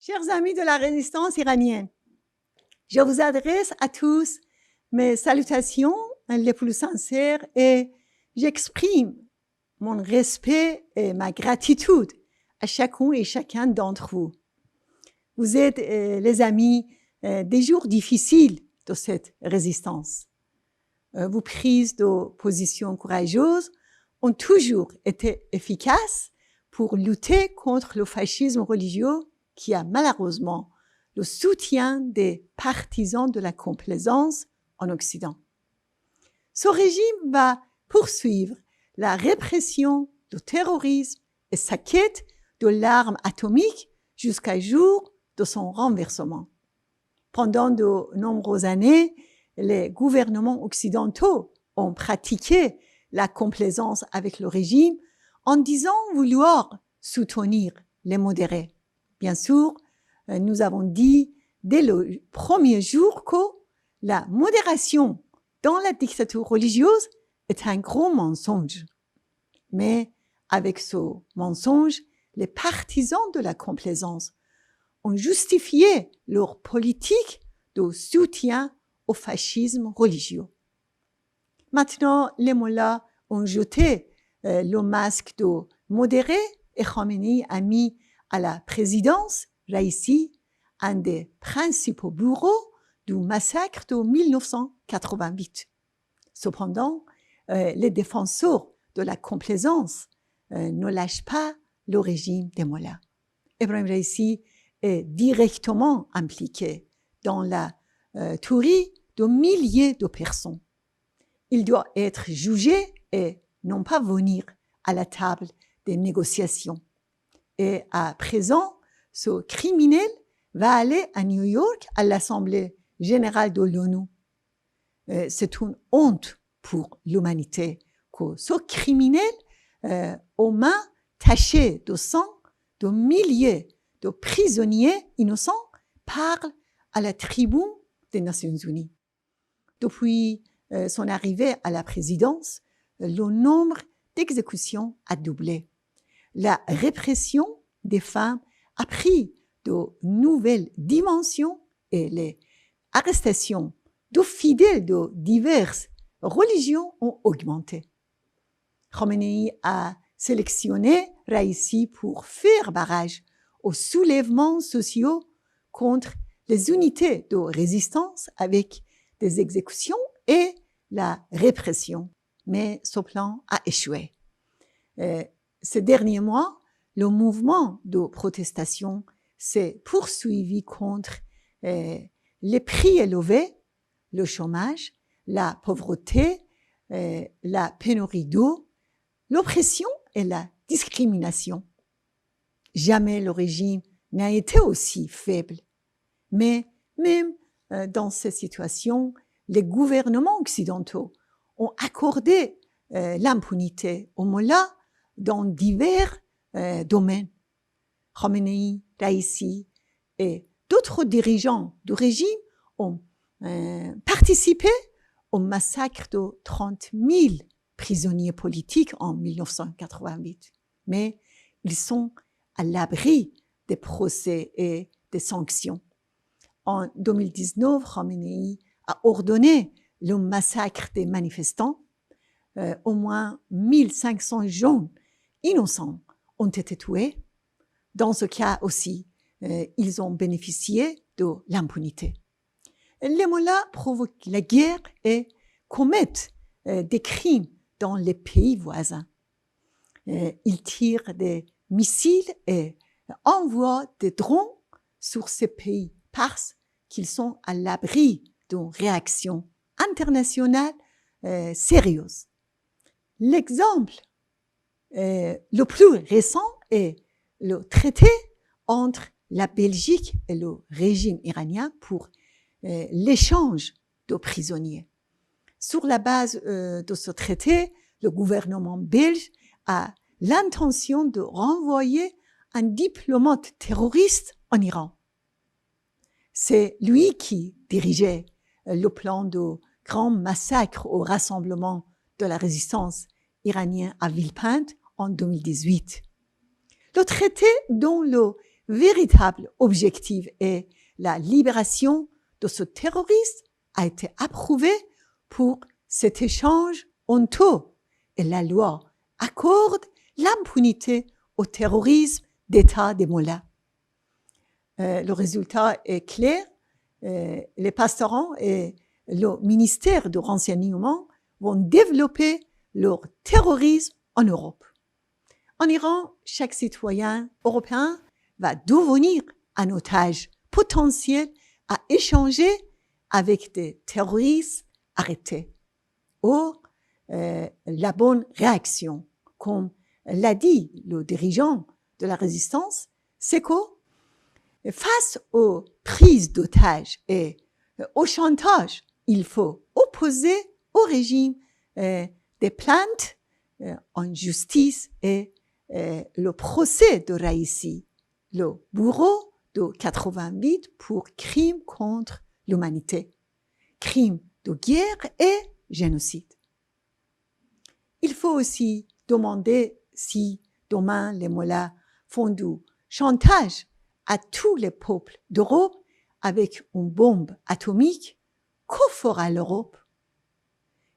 Chers amis de la résistance iranienne, je vous adresse à tous mes salutations les plus sincères et j'exprime mon respect et ma gratitude à chacun et chacun d'entre vous. Vous êtes les amis des jours difficiles de cette résistance. Vos prises de position courageuses ont toujours été efficaces pour lutter contre le fascisme religieux qui a malheureusement le soutien des partisans de la complaisance en Occident. Ce régime va poursuivre la répression du terrorisme et sa quête de l'arme atomique jusqu'à jour de son renversement. Pendant de nombreuses années, les gouvernements occidentaux ont pratiqué la complaisance avec le régime en disant vouloir soutenir les modérés. Bien sûr, nous avons dit dès le premier jour que la modération dans la dictature religieuse est un gros mensonge. Mais avec ce mensonge, les partisans de la complaisance ont justifié leur politique de soutien au fascisme religieux. Maintenant, les mollahs ont jeté le masque de modéré et Khamenei a mis à la présidence Raïssi, un des principaux bourreaux du massacre de 1988. Cependant, les défenseurs de la complaisance ne lâchent pas le régime des mollahs. Ebrahim Raïssi est directement impliqué dans la tuerie de milliers de personnes. Il doit être jugé et non pas venir à la table des négociations. Et à présent, ce criminel va aller à New York à l'Assemblée générale de l'ONU. C'est une honte pour l'humanité que ce criminel, aux mains tachées de sang, de milliers de prisonniers innocents, parle à la tribune des Nations Unies. Depuis son arrivée à la présidence, le nombre d'exécutions a doublé. La répression des femmes a pris de nouvelles dimensions et les arrestations de fidèles de diverses religions ont augmenté. Khamenei a sélectionné Raïssi pour faire barrage aux soulèvements sociaux contre les unités de résistance avec des exécutions et la répression. Mais ce plan a échoué. Ces derniers mois, le mouvement de protestation s'est poursuivi contre les prix élevés, le chômage, la pauvreté, la pénurie d'eau, l'oppression et la discrimination. Jamais le régime n'a été aussi faible. Mais même dans ces situations, les gouvernements occidentaux ont accordé l'impunité aux mollahs dans divers domaines. Khamenei, Raïssi et d'autres dirigeants du régime ont participé au massacre de 30 000 prisonniers politiques en 1988. Mais ils sont à l'abri des procès et des sanctions. En 2019, Khamenei a ordonné le massacre des manifestants. Au moins 1500 jeunes innocents ont été tués. Dans ce cas aussi, ils ont bénéficié de l'impunité. Les mollahs provoquent la guerre et commettent des crimes dans les pays voisins. Ils tirent des missiles et envoient des drones sur ces pays parce qu'ils sont à l'abri d'une réaction internationale sérieuse. L'exemple le plus récent est le traité entre la Belgique et le régime iranien pour l'échange de prisonniers. Sur la base de ce traité, le gouvernement belge a l'intention de renvoyer un diplomate terroriste en Iran. C'est lui qui dirigeait le plan de grand massacre au rassemblement de la résistance iranienne à Villepinte en 2018. Le traité dont le véritable objectif est la libération de ce terroriste a été approuvé pour cet échange honteux et la loi accorde l'impunité au terrorisme d'État des mollahs. Le résultat est clair. Les pastorants et le ministère du renseignement vont développer leur terrorisme en Europe. En Iran, chaque citoyen européen va devenir un otage potentiel à échanger avec des terroristes arrêtés. Or, la bonne réaction, comme l'a dit le dirigeant de la résistance, c'est que face aux prises d'otages et au chantage, il faut opposer au régime des plaintes en justice et le procès de Raïssi, le bourreau de 88 pour crimes contre l'humanité, crimes de guerre et génocide. Il faut aussi demander si demain les mollahs font du chantage à tous les peuples d'Europe avec une bombe atomique, que fera l'Europe?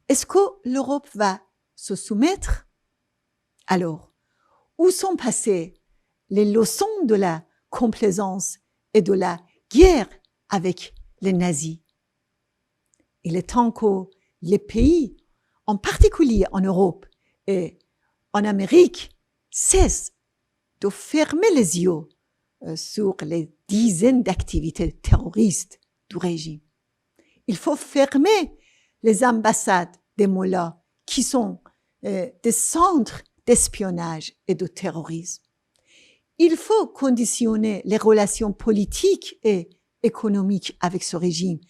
Est-ce que l'Europe va se soumettre? Alors, où sont passées les leçons de la complaisance et de la guerre avec les nazis? Il est temps que les pays, en particulier en Europe et en Amérique, cessent de fermer les yeux sur les dizaines d'activités terroristes du régime. Il faut fermer les ambassades des mollahs qui sont des centres d'espionnage et de terrorisme. Il faut conditionner les relations politiques et économiques avec ce régime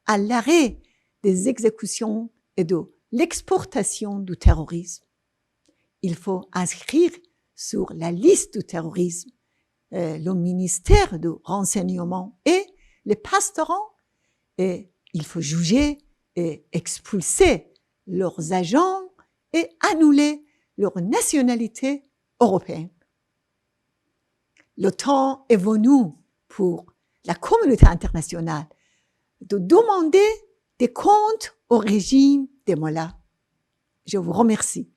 à l'arrêt des exécutions et de l'exportation du terrorisme. Il faut inscrire sur la liste du terrorisme le ministère du renseignement et les pastorants, et il faut juger et expulser leurs agents et annuler leur nationalité européenne. Le temps est venu pour la communauté internationale de demander des comptes au régime des mollahs. Je vous remercie.